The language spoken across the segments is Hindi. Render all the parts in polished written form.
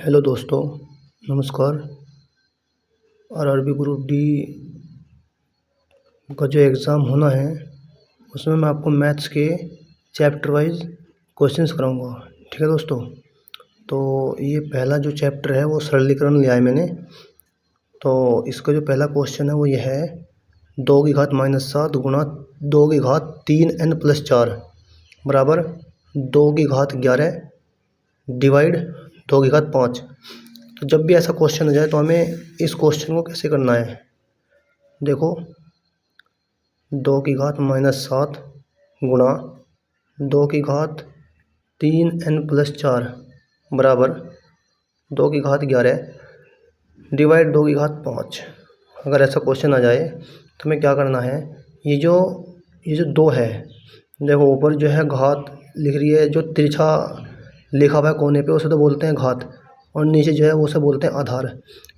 हेलो दोस्तों, नमस्कार। आरआरबी ग्रुप डी का जो एग्ज़ाम होना है उसमें मैं आपको मैथ्स के चैप्टर वाइज क्वेश्चंस कराऊंगा। ठीक है दोस्तों। तो ये पहला जो चैप्टर है वो सरलीकरण लिया है मैंने। तो इसका जो पहला क्वेश्चन है वो ये है 2⁻⁻7 गुणा 2⁻3n+4 बराबर 2⁻11 डिवाइड 2⁻5। तो जब भी ऐसा क्वेश्चन आ जाए तो हमें इस क्वेश्चन को कैसे करना है। देखो 2⁻⁻7 गुणा 2⁻3n+4 बराबर 2⁻11 डिवाइड 2⁻5। अगर ऐसा क्वेश्चन आ जाए तो हमें क्या करना है। ये जो 2 है, देखो ऊपर जो है घात लिख रही है, जो तिरछा लिखा हुआ है कोने पे उसे तो बोलते हैं घात, और नीचे जो है वो उसे बोलते हैं आधार।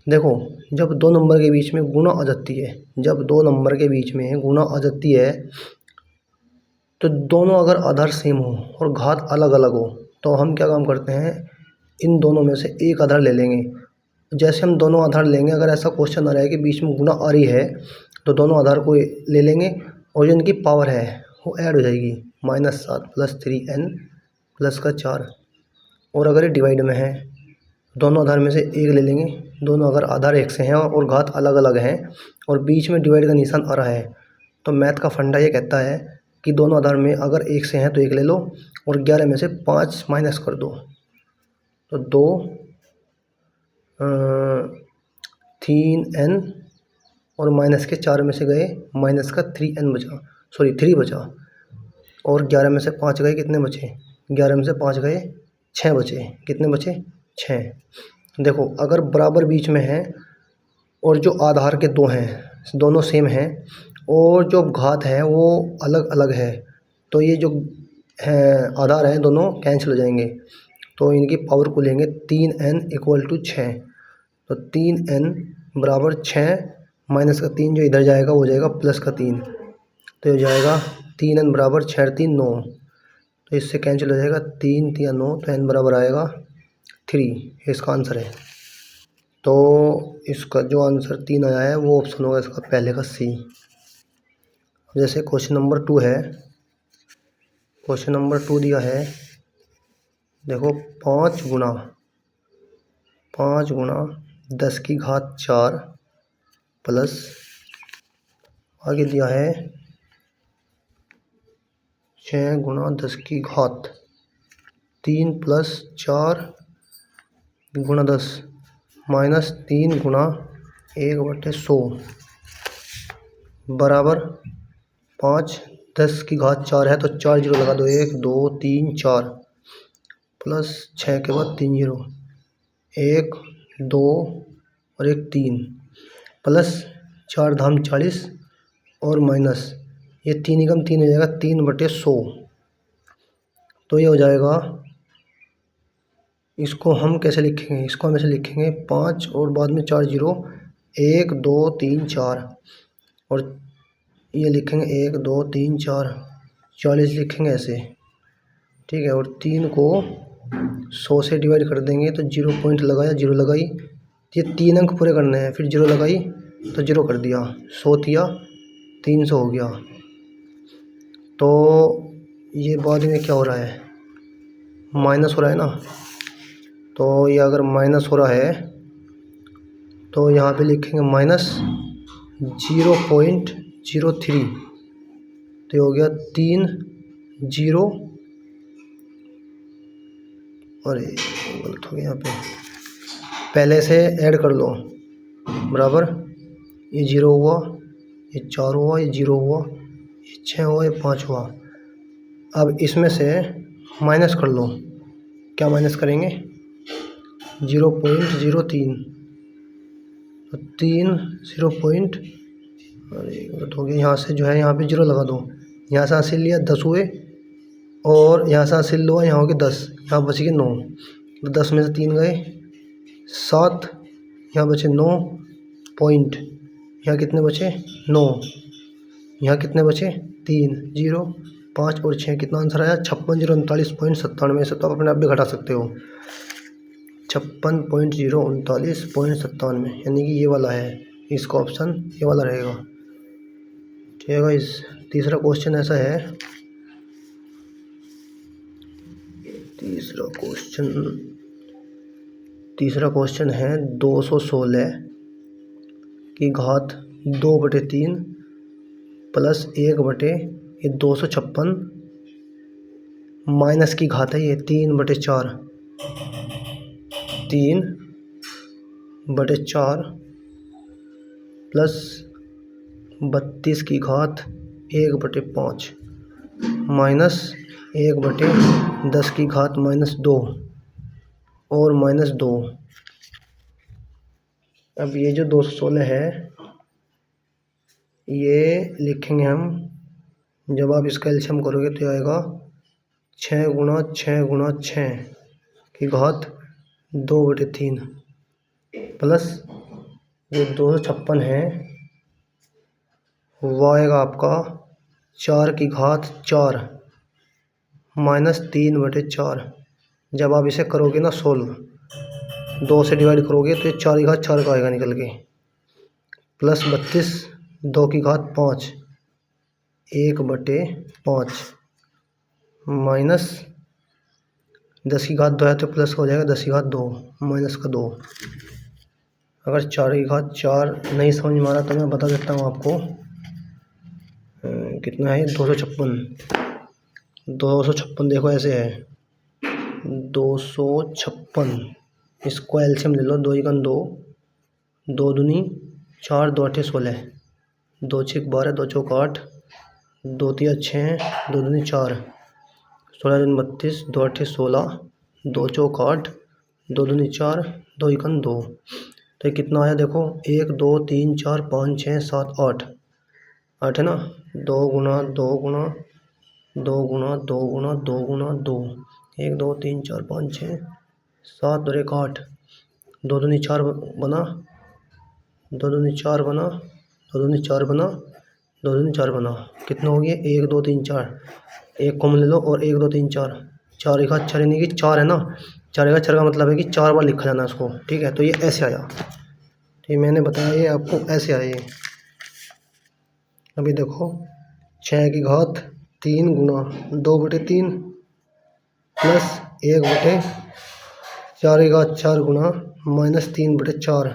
देखो जब दो नंबर के बीच में गुणा आ जाती है, जब दो नंबर के बीच में गुणा आ जाती है तो दोनों अगर आधार सेम हो और घात अलग अलग हो तो हम क्या काम करते हैं, इन दोनों में से एक आधार ले लेंगे। जैसे हम दोनों आधार लेंगे, अगर ऐसा क्वेश्चन आ रहा है कि बीच में गुणा आ रही है तो दोनों आधार को ले लेंगे और जो इनकी पावर है वो ऐड हो जाएगी, -7 + 3n + 4। और अगर ये डिवाइड में है, दोनों आधार में से एक ले लेंगे। दोनों अगर आधार एक से हैं और घात अलग अलग हैं और बीच में डिवाइड का निशान आ रहा है तो मैथ का फंडा ये कहता है कि दोनों आधार में अगर एक से हैं तो एक ले लो और 11 में से 5 माइनस कर दो। तो 3n और माइनस के 4 में से गए माइनस का 3n बचा, 3 बचा, और 11 में से 5 गए, कितने बचे? 11 में से 5 गए 6 बचे। कितने बचे? 6। देखो अगर बराबर बीच में है और जो आधार के दो हैं दोनों सेम हैं और जो घात है वो अलग अलग है तो ये जो है आधार हैं दोनों कैंसिल हो जाएंगे। तो इनकी पावर को लेंगे 3n = 6। तो 3n बराबर 6 माइनस का 3 जो इधर जाएगा वो जाएगा प्लस का 3, तो ये जाएगा 3n बराबर 6 3 9। तो इससे कैंसिल हो जाएगा 3 3 9, तो n बराबर आएगा 3। इसका आंसर है। तो इसका जो आंसर 3 आया है वो ऑप्शन होगा इसका पहले का सी। जैसे क्वेश्चन नंबर 2 है, क्वेश्चन नंबर 2 दिया है, देखो 5 गुणा 10⁻4 प्लस आगे दिया है 6 गुणा 10⁻3 प्लस 4 गुणा 10 माइनस 3 गुणा 1/100 बराबर 5। 10⁻4 है तो 4 जीरो लगा दो, 1 2 3 4, प्लस 6 के बाद 3 जीरो, 1 2 और 1 3, प्लस 4 धाम 40 और माइनस ये 3 एकम 3 हो जाएगा 3/100। तो ये हो जाएगा, इसको हम कैसे लिखेंगे, इसको हम ऐसे लिखेंगे 5 और बाद में 4 जीरो, 1 2 3 4, और ये लिखेंगे 1 2 3 4, 40 लिखेंगे ऐसे। ठीक है, और 3 को 100 से डिवाइड कर देंगे तो 0 पॉइंट लगाया, 0 लगाई, ये 3 अंक पूरे करने हैं, फिर 0 लगाई तो 0 कर दिया, 100 दिया 300 हो गया। तो ये बाद में क्या हो रहा है, माइनस हो रहा है ना। तो ये अगर माइनस हो रहा है तो यहाँ पे लिखेंगे -0.03, तो ये हो गया 3 0, और गलत हो गया यहाँ पे, पहले से ऐड कर लो, बराबर ये 0 हुआ, ये 4 हुआ, ये 0 हुआ, ये 6 हुआ, ये 5 हुआ। अब इसमें से माइनस कर लो, क्या माइनस करेंगे, 0.03, तो 3 0 पॉइंट, अरे गलत हो गया, यहाँ से जो है यहाँ पे 0 लगा दो, यहाँ से हासिल लिया 10 हुए, और यहाँ से हासिल लो यहाँ हो गए 10, यहाँ बच गए 9, तो 10 में से 3 गए 7, यहाँ बचे 9 पॉइंट, यहाँ कितने बचे 9, यहाँ कितने बचे 3 0 5 और 6, कितना आंसर आया 56 039.97। से तो आप अपने आप भी घटा सकते हो, 56.039.97, यानी कि ये वाला है, इसका ऑप्शन ये वाला रहेगा। ठीक है गाइस। तीसरा क्वेश्चन ऐसा है, तीसरा क्वेश्चन है 216 की घात 2/3 प्लस 1/256 माइनस की घात है ये 3/4 प्लस 32 की घात 1/5 माइनस 1/10 की घात -2 और -2। अब ये जो 216 है ये लिखेंगे हम, जब आप इसका एलसीएम करोगे तो आएगा 6 गुणा 6 गुणा 6 की घात 2/3 प्लस जो 256 है वो आएगा आपका 4 की घात 4 माइनस 3/4। जब आप इसे करोगे ना सोल्व, 2 से डिवाइड करोगे तो 4 की घात 4 का आएगा निकल के, प्लस 32 2 की घात 5 1/5 माइनस 10 की घात 2 है तो प्लस हो जाएगा 10 की घात 2 माइनस का 2। अगर 4 की घात 4 नहीं समझ में आ रहा तो मैं बता देता हूँ आपको, कितना है 256 देखो ऐसे है 256, इसको एलसीएम ले लो, 2 × 2 2 दूनी 4 2 8 16 2 6 12 2 4 8 2 3 6 2 दूनी 4 16 दूनी 32 2 8 16 2 4 8 2 दूनी 4 2 × 2। तो ये कितना आया देखो 1 2 3 4 5 6 7 8 8 है ना, 2 गुणा 2 गुणा 2 गुणा 2 गुणा 2 गुणा 2 1 2 3 4 5 6 7 और 1 8 2 दूनी 4 बना 2 दूनी 4 बना 2 दूनी 4 बना 2 दूनी 4 बना, कितना हो गया 1 2 3 4, एक कॉमन ले लो और 1 2 3 4 4 की घात 4 यानी कि 4 है ना, 4 की घात 4 का मतलब है कि 4 बार लिखा जाना इसको। ठीक है, तो ये ऐसे आया, ठीक मैंने बताया ये आपको ऐसे आए। अभी देखो 6 की घात 3 गुणा 2/3 प्लस 1/4 की घात 4 गुणा माइनस 3/4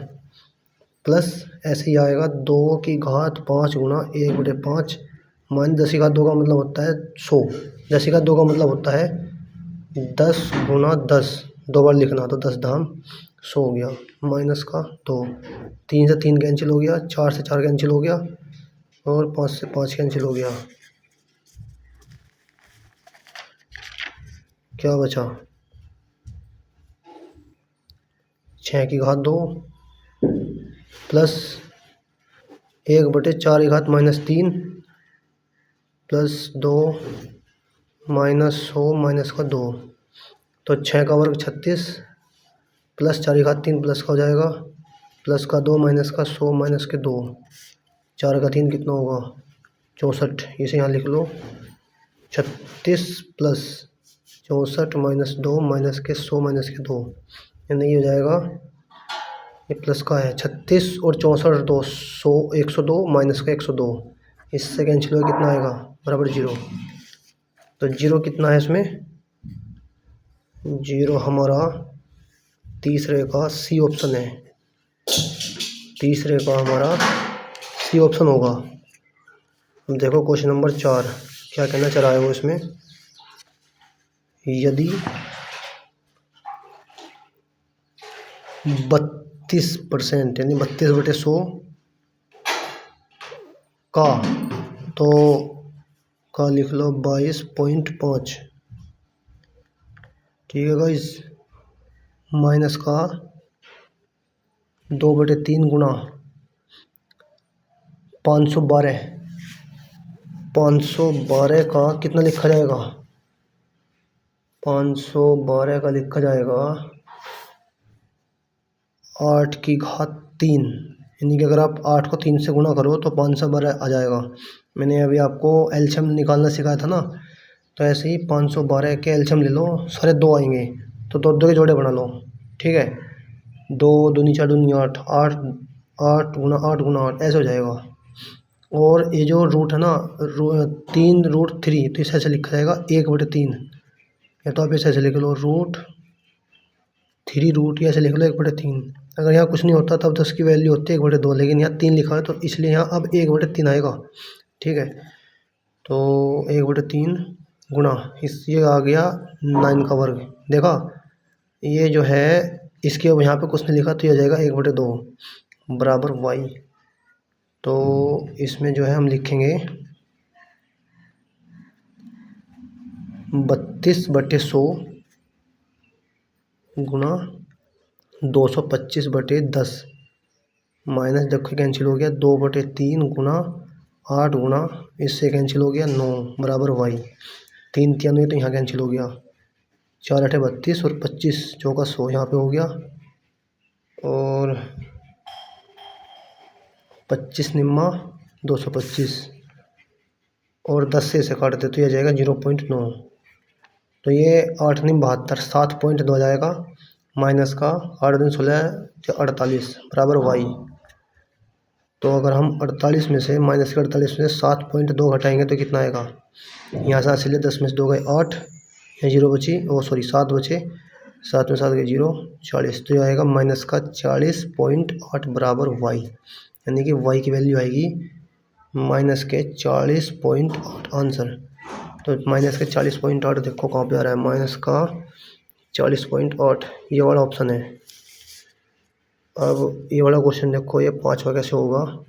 प्लस ऐसे ही आएगा 2 की घात 5 गुणा 1/5 माइनस 10 की घात 2 का मतलब होता है 100, 10 की घात 2 का मतलब होता है 10 गुणा 10, 2 बार लिखना तो 10 धाम 100 हो गया, माइनस का 2, 3 से 3 कैंसिल हो गया, 4 से 4 कैंसिल हो गया और 5 से 5 कैंसिल हो गया, क्या बचा 6 की घात 2 प्लस 1/4 की घात -3 प्लस 2 माइनस 100 माइनस का 2, तो 6 का वर्ग 36 प्लस 4 की घात 3 प्लस का हो जाएगा प्लस का 2 माइनस का 100 माइनस के 2, 4 का 3 कितना होगा 64, इसे यहाँ लिख लो 36 प्लस 64 माइनस 2 माइनस के 100 माइनस के 2, यानी ये हो जाएगा, ये प्लस का है 36 और 64 200 102 माइनस का 102, इससे कैंसिल होगा कितना आएगा बराबर 0। तो 0 कितना है इसमें, 0 हमारा तीसरे का सी ऑप्शन है, तीसरे का हमारा सी ऑप्शन होगा। अब देखो क्वेश्चन नंबर 4 क्या कहना चाह रहा है वो इसमें, यदि 32% यानी 32/100 का, तो का लिख लो 22.5, ठीक है गाइस, माइनस का 2/3 गुणा 512 का कितना लिखा जाएगा, 512 का लिखा जाएगा 8 की घात 3, यानी कि अगर आप 8 को 3 से गुणा करो तो 512 आ जाएगा। मैंने अभी आपको एलसीएम निकालना सिखाया था ना, तो ऐसे ही 512 के एलसीएम ले लो, सारे 2 आएंगे तो 2 2 के जोड़े बना लो। ठीक है, 2 दूनी 4 दूनी 8, 8 8 ऐसे हो जाएगा। और ये जो रूट है ना, 3√3, तो इसे ऐसे लिखा जाएगा 1/3, या तो आप इसे ऐसे लिख लो √3 ऐसे लिख लो 1/3। अगर यहाँ कुछ नहीं होता तब तो उसकी वैल्यू होती है 1/2, लेकिन यहाँ 3 लिखा है तो इसलिए यहाँ अब 1/3 आएगा। ठीक है, तो 1/3 गुणा इस, ये आ गया 9 का वर्ग। देखा, ये जो है इसके अब यहाँ पे कुछ नहीं लिखा तो ये आ जाएगा 1/2 बराबर y। तो इसमें जो है हम लिखेंगे 32/100 गुणा 225/10 माइनस, देखो कैंसिल हो गया 2/3 गुणा 8 गुणा इससे कैंसिल हो गया 9 बराबर y। 3 3 तो यहाँ कैंसिल हो गया, 4 8 32 और 25 चौका 100 यहाँ पे हो गया, और 25 निम्मा 225, और 10 से इसे काटते तो यह जाएगा 0.9। तो ये 8 निम 72, 7.2 जाएगा, माइनस का 8 दूनी 16 48 बराबर y। तो अगर हम 48 में से माइनस के 48 में से 7.2 घटाएंगे तो कितना आएगा, यहाँ 7 से ले 10 में से 2 गए 8, यहाँ 0 बची, ओ सॉरी 7 बचे, 7 में 7 गए 0, 40, तो ये आएगा माइनस का 40.8 बराबर y। यानी कि y की वैल्यू आएगी माइनस के 40.8 आंसर। तो माइनस के 40.8 देखो कहाँ पे आ रहा है, माइनस का 40.8, ये वाला ऑप्शन है। अब ये वाला क्वेश्चन देखो, ये 5वां कैसे होगा।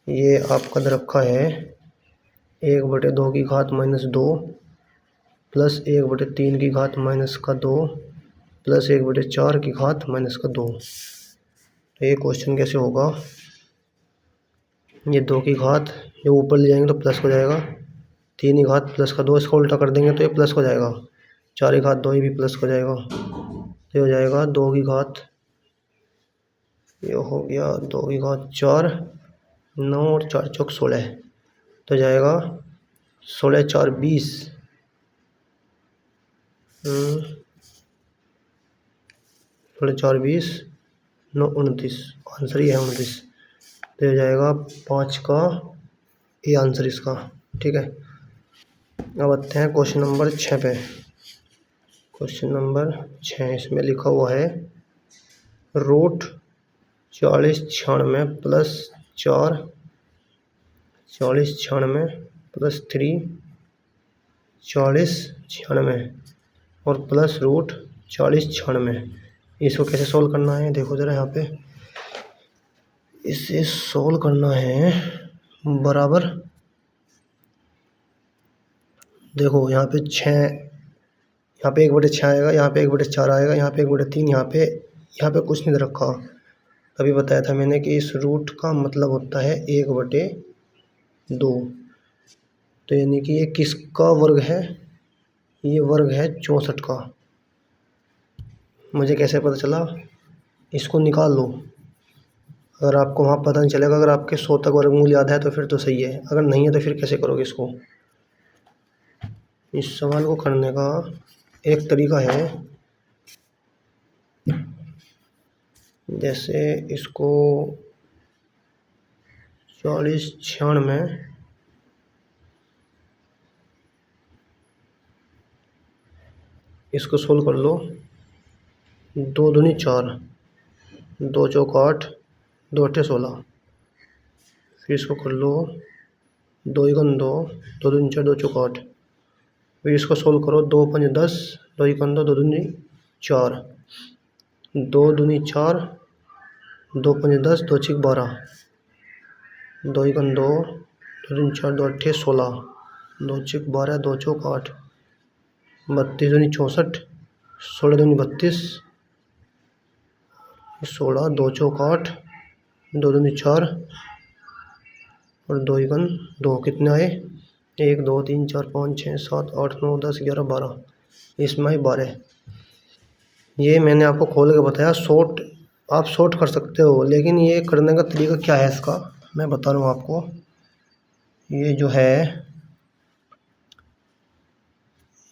ये आपका दे रखा है 1/2 की घात -2 प्लस 1/3 की घात -2 प्लस 1/4 की घात -2। तो ये क्वेश्चन कैसे होगा, ये 2 की घात जब ऊपर ले जाएंगे तो प्लस हो जाएगा, 3 की घात प्लस का 2, इसको उल्टा कर देंगे तो ये प्लस हो जाएगा, 4 की घात 2 ये भी प्लस हो जाएगा, तो ये हो जाएगा 2 की घात, ये हो गया 2 की घात 4, 9 और 4 चौक 16, तो जाएगा 16 4 20, 16 4 20, 9 29, आंसर ये है 29। तो ये जाएगा 5 का ये आंसर इसका। ठीक है, अब आते हैं क्वेश्चन नंबर 6 पे। क्वेश्चन नंबर 6, इसमें लिखा हुआ है √40 96 प्लस 4 40 96 प्लस 3 40 96 और प्लस √40 96। इसको कैसे सोल्व करना है, देखो ज़रा यहाँ पे, इसे सोल्व करना है बराबर, देखो यहाँ पे 6, यहाँ पे 1/6 आएगा, यहाँ पे 1/4 आएगा, यहाँ पे 1/3, यहाँ पे कुछ नहीं दे रखा। अभी बताया था मैंने कि इस रूट का मतलब होता है 1/2। तो यानी कि ये किसका वर्ग है, ये वर्ग है 64 का। मुझे कैसे पता चला, इसको निकाल लो। अगर आपको वहाँ पता नहीं चलेगा, अगर आपके 100 तक वर्गमूल याद है तो फिर तो सही है, अगर नहीं है तो फिर कैसे करोगे इसको। इस सवाल को करने का एक तरीका है, जैसे इसको 40 96 इसको सोल्व कर लो, 2 दूनी 4, 2 चौक 8, 2 अट्ठे 16, फिर इसको कर लो 2 एकम 2, 2 दूनी 4, 2 चौक 8, फिर इसको सोल्व करो 2 5 10, 2 एकम 2, 2 दूनी 4, 2 दूनी 4, 2 5 10, 2 6 12, 2 एकम 2, 2 दूनी 4, 2 अट्ठे 16, 2 6 12, 2 चौक 8, 32 दूनी 64, 16 दूनी 32, 16, 2 चौक 8, 2 दूनी 4 और 2 एकम 2, कितने आए 1 2 3 4 5 6 7 8 9 10 11 12, इसमें आए 12। ये मैंने आपको खोल के बताया, शॉर्ट आप शॉर्ट कर सकते हो, लेकिन ये करने का तरीका क्या है इसका मैं बता रहा हूँ आपको। ये जो है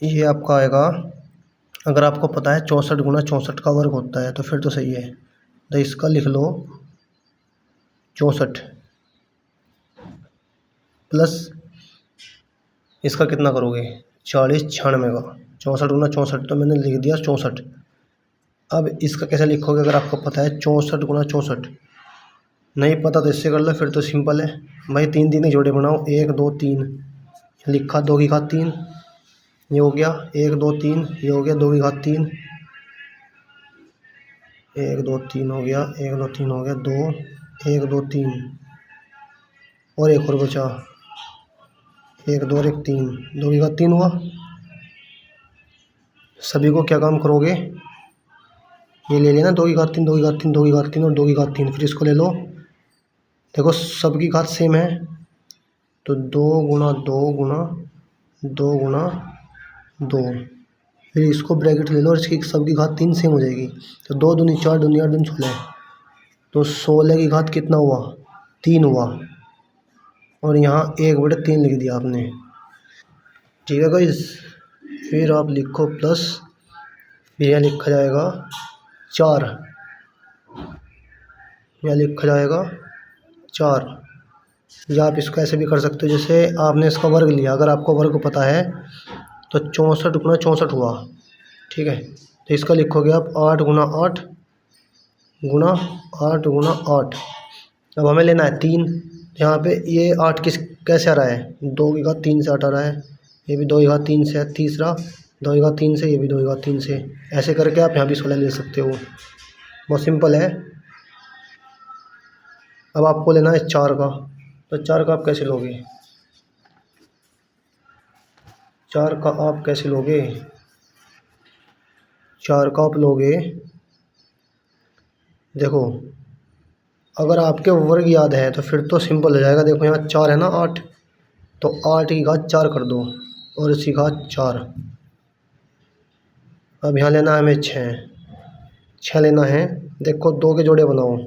ये आपका आएगा अगर आपको पता है 64 गुना 64 का वर्ग होता है तो फिर तो सही है। तो इसका लिख लो 64 प्लस इसका कितना करोगे 40 96 का 64 गुना 64 तो मैंने लिख दिया 64। अब इसका कैसे लिखोगे अगर आपको पता है 64 गुना 64। नहीं पता तो इससे कर लो, फिर तो सिंपल है भाई। 3 3 के जोड़े बनाओ 1 2 3 लिखा 2 की घात 3 ये हो गया 1 2 3 ये हो गया 2 की घात 3 1 2 3 हो गया 1 2 3 हो गया 2 1 2 3 और एक और बचा 1 2 और 1 3 2 की घात 3 हुआ। सभी को क्या काम करोगे ये ले लेना 2 की घात 3 2 की घात 3 2 की घात 3 और 2 की घात 3 फिर इसको ले लो। देखो सबकी घात सेम है तो 2 गुना 2 गुना 2 गुना 2 फिर इसको ब्रैकेट ले लो और इसकी सबकी घात 3 सेम हो जाएगी। तो 2 दूनी 4 दूनी 8 दूनी 16 तो 16 की घात कितना हुआ 3 हुआ और यहाँ 1/3 लिख दिया आपने। ठीक है गाइस, फिर आप लिखो प्लस फिर यहाँ लिखा जाएगा 4 यहाँ लिखा जाएगा 4 या आप इसको ऐसे भी कर सकते हो जैसे आपने इसका वर्ग लिया। अगर आपको वर्ग पता है तो 64 गुना 64 हुआ। ठीक है, तो इसका लिखोगे आप 8 गुना 8 गुना 8 गुना 8। अब हमें लेना है 3। यहाँ पे ये 8 कैसे आ रहा है 2 की घात 3 से 8 आ रहा है। ये भी 2 की घात 3 से है। तीसरा 2 की घात 3 से, ये भी 2 की घात 3 से। ऐसे करके आप यहाँ भी 16 ले सकते हो, बहुत सिंपल है। अब आपको लेना है 4 का, तो 4 का आप कैसे लोगे 4 का आप कैसे लोगे 4 का आप लोगे देखो अगर आपके वर्ग याद है तो फिर तो सिंपल हो जाएगा। देखो यहाँ 4 है ना 8, तो 8 की घात 4 कर दो और इसकी घात 4। अब यहाँ लेना है हमें 6 लेना है। देखो 2 के जोड़े बनाओ,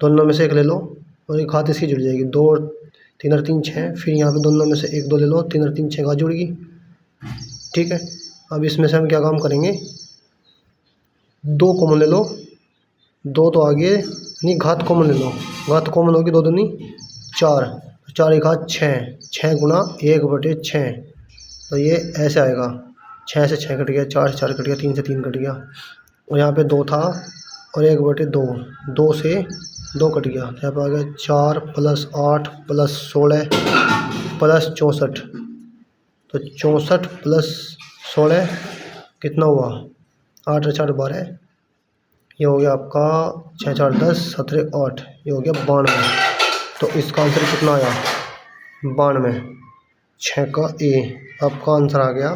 दोनों में से एक ले लो और एक घात इसकी जुड़ जाएगी। 2 3 और 3 6। फिर यहाँ पे दोनों में से 1 2 ले लो, 3 और 3 6 घात जुड़ गई। ठीक है, अब इसमें से हम क्या काम करेंगे 2 कॉमन ले लो। 2 तो आगे नहीं, घात कॉमन ले लो। घात कॉमन होगी 2 दूनी 4, 4 की घात 6 गुना 1/6। तो ये ऐसे आएगा 6 से 6 कट गया, 4 से 4 कट गया, 3 से 3 कट गया और यहाँ पे 2 था और 1/2 2 से 2 कट गया। यहाँ पे आ गया 4 + 8 + 16 + 64। तो 64 + 16 कितना हुआ 8 और 4 12। ये हो गया आपका 6 4 10 17 8, ये हो गया 92। तो इसका आंसर कितना आया 92। 6 का ए आपका आंसर आ गया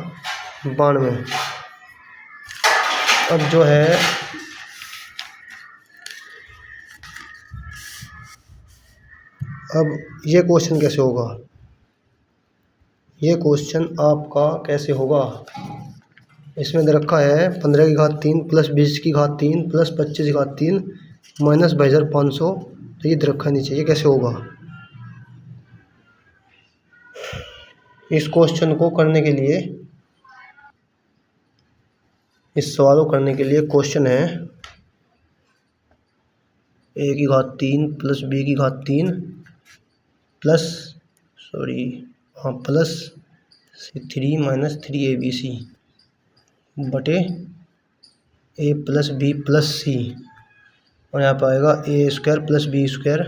92। अब जो है अब ये क्वेश्चन कैसे होगा, ये क्वेश्चन आपका कैसे होगा। इसमें दे रखा है 15 की घात 3 + 20 की घात 3 + 25 की घात 3 - 22,500। तो ये दे रखा है नीचे, ये कैसे होगा। इस क्वेश्चन को करने के लिए, इस सवाल को करने के लिए क्वेश्चन है a की घात 3 + b की घात 3 प्लस 3 - 3abc बटे a + b + c और यहाँ पर आएगा a² + b² + c² -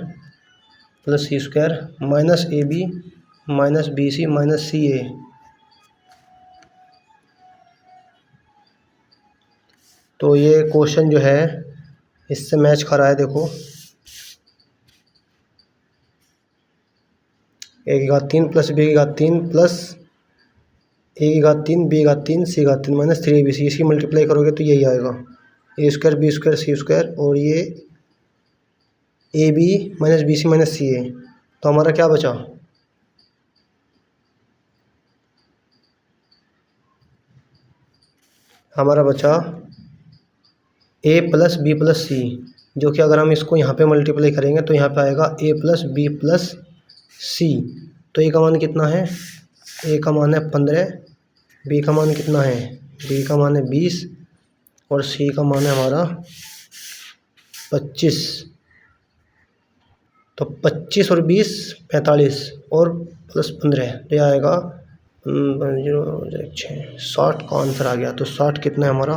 ab - bc - ca। तो ये क्वेश्चन जो है इससे मैच खा रहा है। देखो a की घात 3 + b की घात 3 प्लस a की घात 3 b की घात 3 c की घात 3 - 3abc। इसकी मल्टीप्लाई करोगे तो यही आएगा a² b² c² और ये ab - bc - ca। तो हमारा क्या बचा हमारा बचा a + b + c, जो कि अगर हम इसको यहाँ पे मल्टीप्लाई करेंगे तो यहाँ पे आएगा a + b + c। तो a का मान कितना है, a का मान है 15, b का मान कितना है बी का मान है 20 और सी का मान है हमारा 25। तो 25 और 20 45 और प्लस 15 ये आएगा 60 का आंसर आ गया। तो 60 कितना है हमारा,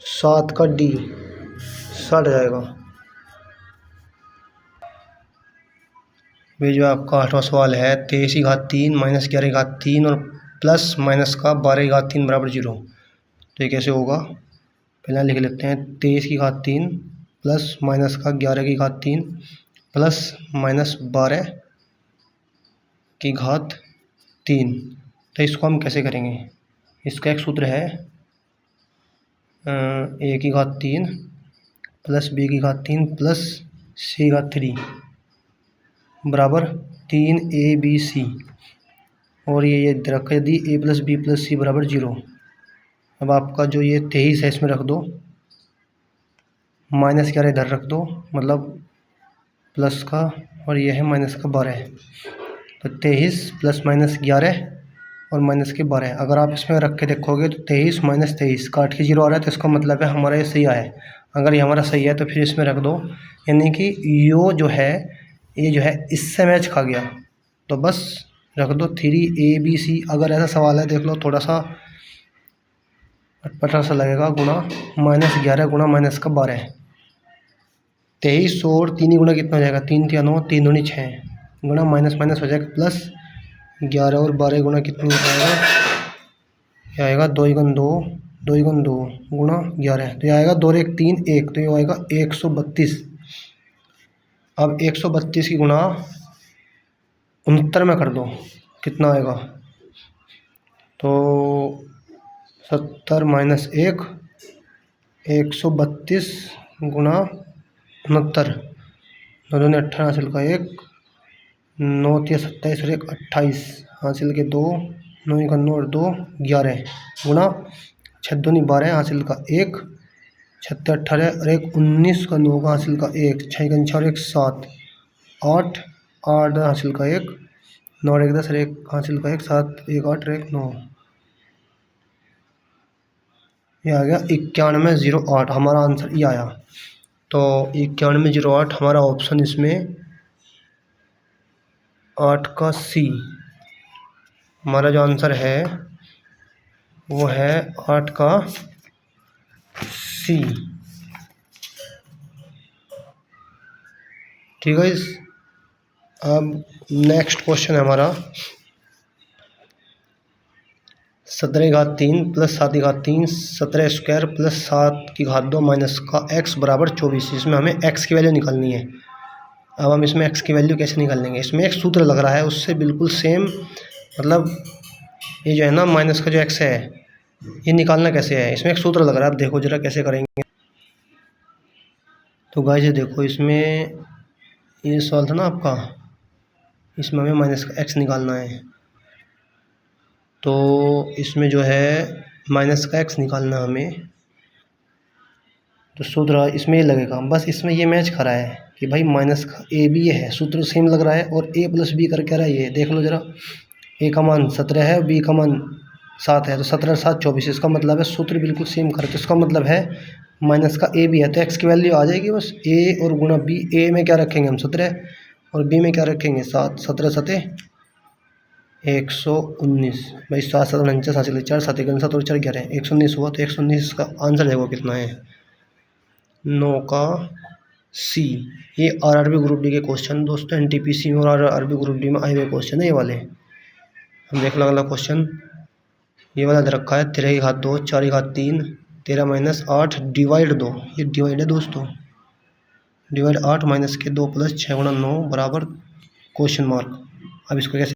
7 का डी 60 जाएगा। ये जो आपका 8वां सवाल है 23 की घात 3 माइनस 11 की घात 3 और प्लस माइनस का 12 की घात 3 बराबर 0। तो ये कैसे होगा, पहले लिख लेते हैं 23 की घात 3 प्लस माइनस का 11 की घात 3 प्लस माइनस 12 की घात 3। तो इसको हम कैसे करेंगे, इसका एक सूत्र है ए की घात 3 प्लस बी की घात 3 प्लस सी की घात 3 बराबर 3ab/c। और ये रख दी a प्लस बी प्लस सी बराबर 0। अब आपका जो ये 23 है इसमें रख दो, माइनस 11 इधर रख दो, मतलब प्लस का, और ये है माइनस का 12। तो 23 प्लस माइनस 11 और माइनस के 12। अगर आप इसमें रख के देखोगे तो 23 माइनस 23 काट के 0 आ रहा है, तो इसका मतलब है हमारा ये सही आया है। अगर ये हमारा सही है तो फिर इसमें रख दो, यानी कि यो जो है ये जो है इससे मैच खा गया, तो बस रख दो 3ab/c। अगर ऐसा सवाल है देख लो, थोड़ा सा अटपटा सा लगेगा, गुणा माइनस 11 गुणा माइनस का 12। 23 और 3 गुणा कितना हो जाएगा, 3 3 9 3 दूनी 6 गुणा माइनस माइनस हो जाएगा प्लस 11 और 12 गुणा कितनी हो जाएगा, यह आएगा 2 गुण 2 2 गुण 2 गुणा 11। तो यह आएगा 2 और 1 3 1, तो ये आएगा 132। अब 132 की गुणा 69 में कर दो, कितना आएगा, तो 70 माइनस 1 132 गुणा 69, 2 ने 18 हासिल का 1 9 3 27 और 1 28 हासिल के 2 9 का 9 और 2 11 गुणा 6 दूनी 12 हासिल का 1 6 18 और 1 19 का 9 का हासिल का 1 6 का 6 और 1 7 8 8 हासिल का 1 9 और 1 10 और 1 हासिल का 1 7 1 8 और 1 9। ये आ गया 9108, हमारा आंसर ये आया। तो 9108 हमारा ऑप्शन इसमें 8 का सी हमारा जो आंसर है वो है 8 का सी। ठीक है। अब नेक्स्ट क्वेश्चन है हमारा 17 की घात 3 प्लस 7 की घात 3 17 स्क्वायर प्लस 7 की घात 2 माइनस का x बराबर 24। इसमें हमें x की वैल्यू निकालनी है। अब हम इसमें x की वैल्यू कैसे निकालेंगे, इसमें एक सूत्र लग रहा है उससे बिल्कुल सेम, मतलब ये जो है ना माइनस का जो x है ये निकालना कैसे है, इसमें एक सूत्र लग रहा है। आप देखो जरा कैसे करेंगे। तो गाइस ये देखो, इसमें ये सवाल था ना आपका, इसमें हमें माइनस का x निकालना है। तो इसमें जो है माइनस का x निकालना हमें, तो सूत्र इसमें ये लगेगा, बस इसमें ये मैच खा रहा है कि भाई माइनस का ए बी है, सूत्र सेम लग रहा है और a प्लस बी कर क्या रहा है, ये देख लो जरा, a का मान 17 है b का मान 7 है, तो 17 7 24। इसका मतलब है सूत्र बिल्कुल सेम कर, तो इसका मतलब है माइनस का ए बी है, तो x की वैल्यू आ जाएगी बस a और गुणा b। a में क्या रखेंगे हम 17 और b में क्या रखेंगे 7, 17 7 119 भाई 7 7 49 हासिल 4 7 7 और 4 11 119 हुआ। तो 119 का आंसर देखो कितना है, 9 का सी। ये आरआरबी ग्रुप डी के क्वेश्चन दोस्तों, एनटीपीसी में और आरआरबी ग्रुप डी में आए हुए क्वेश्चन है ये वाले। हम देख लो अगला क्वेश्चन, ये वाला दे रखा है 13 की घात 2 4 की घात 3 13 माइनस 8 डिवाइड 2। ये डिवाइड है दोस्तों, डिवाइड 8 माइनस के 2 प्लस 6 गुणा 9 बराबर क्वेश्चन मार्क। अब इसको कैसे